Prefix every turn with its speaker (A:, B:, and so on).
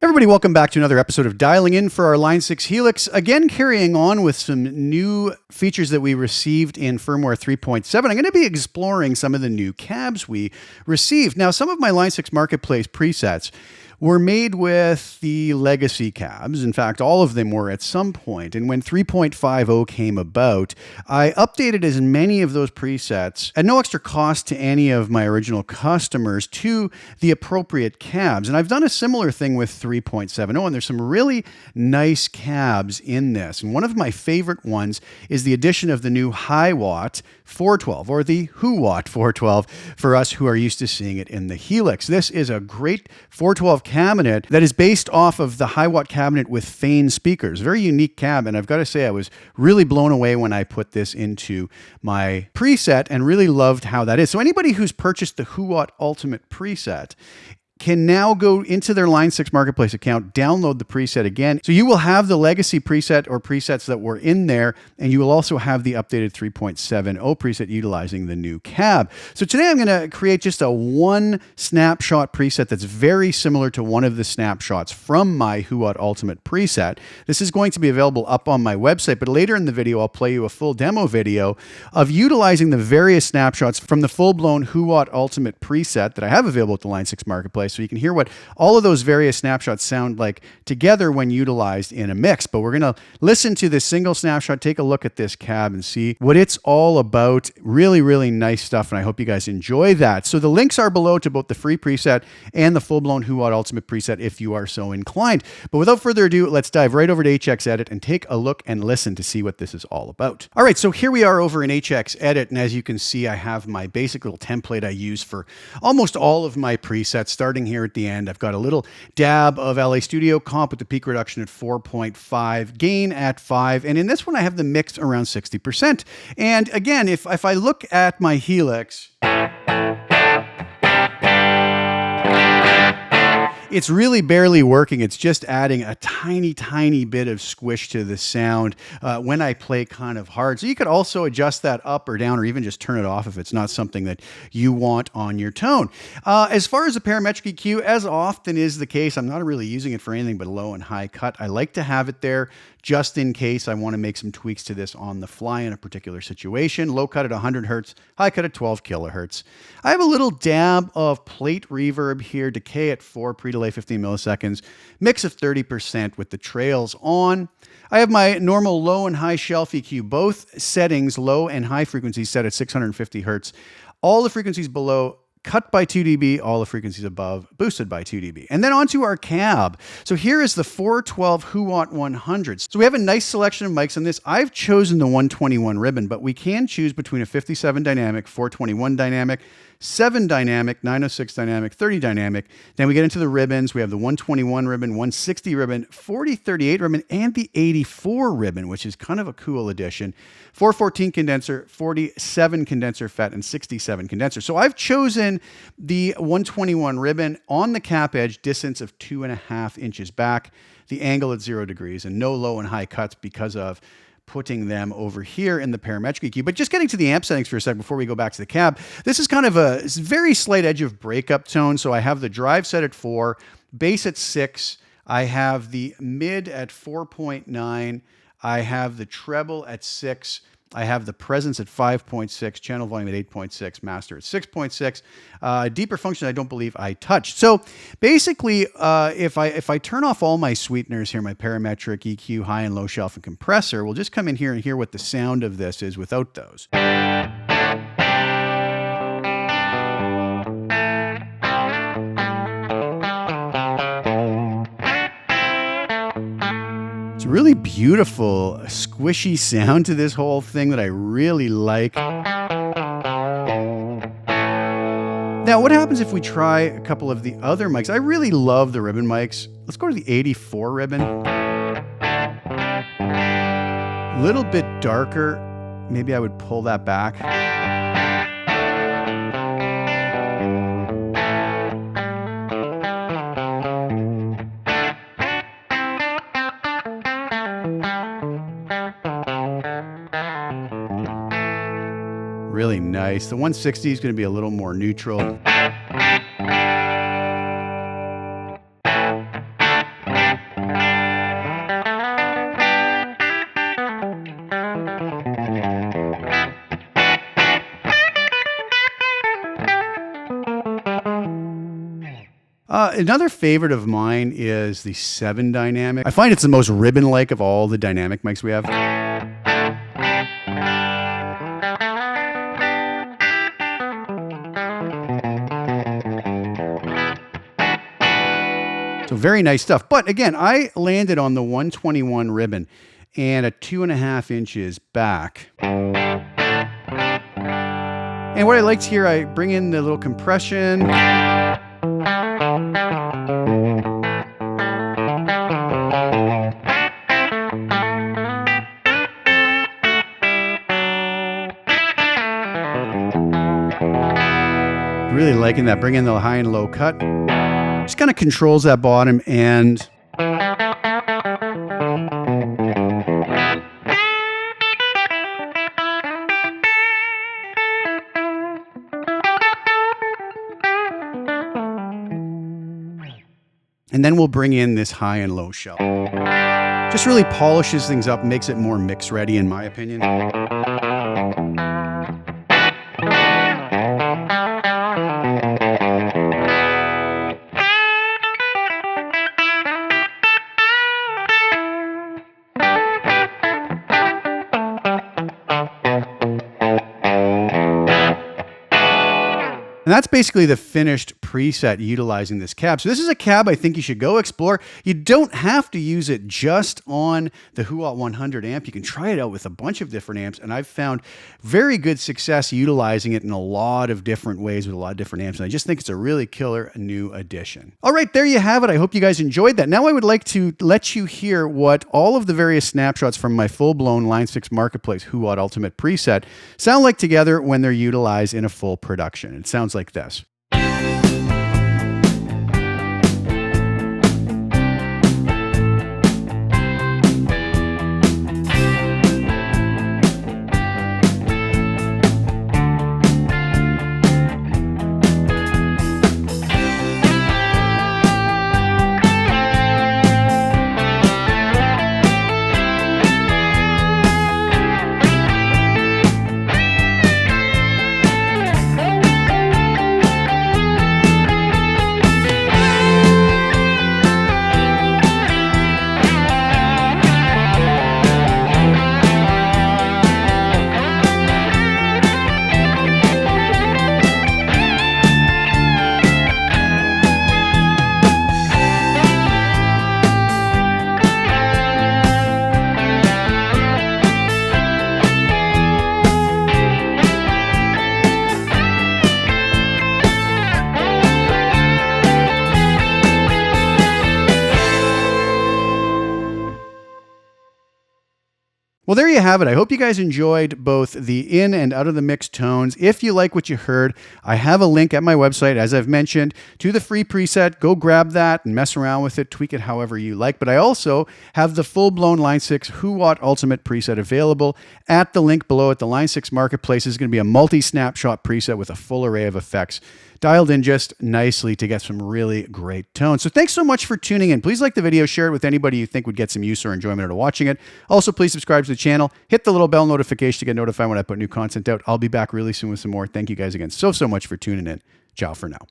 A: Everybody, welcome back to another episode of Dialing In for our Line 6 Helix. Again, carrying on with some new features that we received in Firmware 3.7. I'm going to be exploring some of the new CABS we received. Now, some of my Line 6 Marketplace presets were made with the legacy CABS. In fact, all of them were at some point. And when 3.50 came about, I updated as many of those presets at no extra cost to any of my original customers to the appropriate CABS. And I've done a similar thing with 3.70, and there's some really nice CABS in this. And one of my favorite ones is the addition of the new Hiwatt 412, or the WhoWatt 412 for us who are used to seeing it in the Helix. This is a great 412 cabinet that is based off of the Hiwatt cabinet with Fane speakers. Very unique cab, and I've got to say I was really blown away when I put this into my preset and really loved how that is. So anybody who's purchased the WhoWatt Ultimate preset can now go into their Line 6 Marketplace account, download the preset again. So you will have the legacy preset or presets that were in there, and you will also have the updated 3.70 preset utilizing the new cab. So today I'm going to create just a one snapshot preset that's very similar to one of the snapshots from my WhoWatt Ultimate preset. This is going to be available up on my website, but later in the video, I'll play you a full demo video of utilizing the various snapshots from the full-blown WhoWatt Ultimate preset that I have available at the Line 6 Marketplace. So you can hear what all of those various snapshots sound like together when utilized in a mix. But we're going to listen to this single snapshot, take a look at this cab and see what it's all about. Really, really nice stuff. And I hope you guys enjoy that. So the links are below to both the free preset and the full-blown WhoWatt Ultimate preset if you are so inclined. But without further ado, let's dive right over to HX Edit and take a look and listen to see what this is all about. All right, so here we are over in HX Edit. And as you can see, I have my basic little template I use for almost all of my presets, starting here at the end. I've got a little dab of LA Studio comp with the peak reduction at 4.5, gain at 5, and in this one I have the mix around 60%. And again, if I look at my Helix, it's really barely working. It's just adding a tiny, tiny bit of squish to the sound when I play kind of hard. So you could also adjust that up or down, or even just turn it off if it's not something that you want on your tone. As far as the parametric EQ, as often is the case, I'm not really using it for anything but low and high cut. I like to have it there just in case I want to make some tweaks to this on the fly in a particular situation. Low cut at 100 hertz, high cut at 12 kilohertz. I have a little dab of plate reverb here, decay at 4, pre-delay 15 milliseconds, mix of 30% with the trails on. I have my normal low and high shelf EQ, both settings, low and high frequencies set at 650 hertz. All the frequencies below cut by 2 dB, all the frequencies above boosted by 2 dB. And then onto our cab. So here is the 412 WhoWatt 100. So we have a nice selection of mics on this. I've chosen the 121 ribbon, but we can choose between a 57 dynamic, 421 dynamic, 7 dynamic, 906 dynamic, 30 dynamic. Then we get into the ribbons. We have the 121 ribbon, 160 ribbon, 4038 ribbon, and the 84 ribbon, which is kind of a cool addition. 414 condenser, 47 condenser FET, and 67 condenser. So I've chosen the 121 ribbon on the cap edge, distance of 2.5 inches back, the angle at 0 degrees, and no low and high cuts because of putting them over here in the parametric EQ. But just getting to the amp settings for a sec before we go back to the cab, this is kind of a very slight edge of breakup tone. So I have the drive set at 4, bass at 6, I have the mid at 4.9, I have the treble at 6, I have the presence at 5.6, channel volume at 8.6, master at 6.6. Deeper function I don't believe I touched. So basically, if I turn off all my sweeteners here, my parametric, EQ, high and low shelf, and compressor, we'll just come in here and hear what the sound of this is without those. It's a really beautiful, squishy sound to this whole thing that I really like. Now, what happens if we try a couple of the other mics? I really love the ribbon mics. Let's go to the 84 ribbon. A little bit darker. Maybe I would pull that back. Really nice. The 160 is going to be a little more neutral. Another favorite of mine is the 7 dynamic. I find it's the most ribbon-like of all the dynamic mics we have. So very nice stuff. But again, I landed on the 121 ribbon and a 2.5 inches back. And what I liked here, I bring in the little compression. Really liking that. Bring in the high and low cut. Just kind of controls that bottom end. And then we'll bring in this high and low shelf. Just really polishes things up, makes it more mix ready in my opinion. And that's basically the finished preset utilizing this cab. So this is a cab I think you should go explore. You don't have to use it just on the WhoWatt 100 amp. You can try it out with a bunch of different amps, and I've found very good success utilizing it in a lot of different ways with a lot of different amps. And I just think it's a really killer new addition. All right, there you have it. I hope you guys enjoyed that. Now I would like to let you hear what all of the various snapshots from my full-blown Line 6 Marketplace WhoWatt Ultimate preset sound like together when they're utilized in a full production. It sounds like this. Well, there you have it. I hope you guys enjoyed both the in and out of the mix tones. If you like what you heard, I have a link at my website, as I've mentioned, to the free preset. Go grab that and mess around with it, tweak it however you like. But I also have the full-blown Line 6 WhoWatt Ultimate preset available at the link below at the Line 6 Marketplace. It's going to be a multi-snapshot preset with a full array of effects dialed in just nicely to get some really great tones. So thanks so much for tuning in. Please like the video, share it with anybody you think would get some use or enjoyment out of watching it. Also, please subscribe to the channel. Hit the little bell notification to get notified when I put new content out. I'll be back really soon with some more. Thank you guys again so much for tuning in. Ciao for now.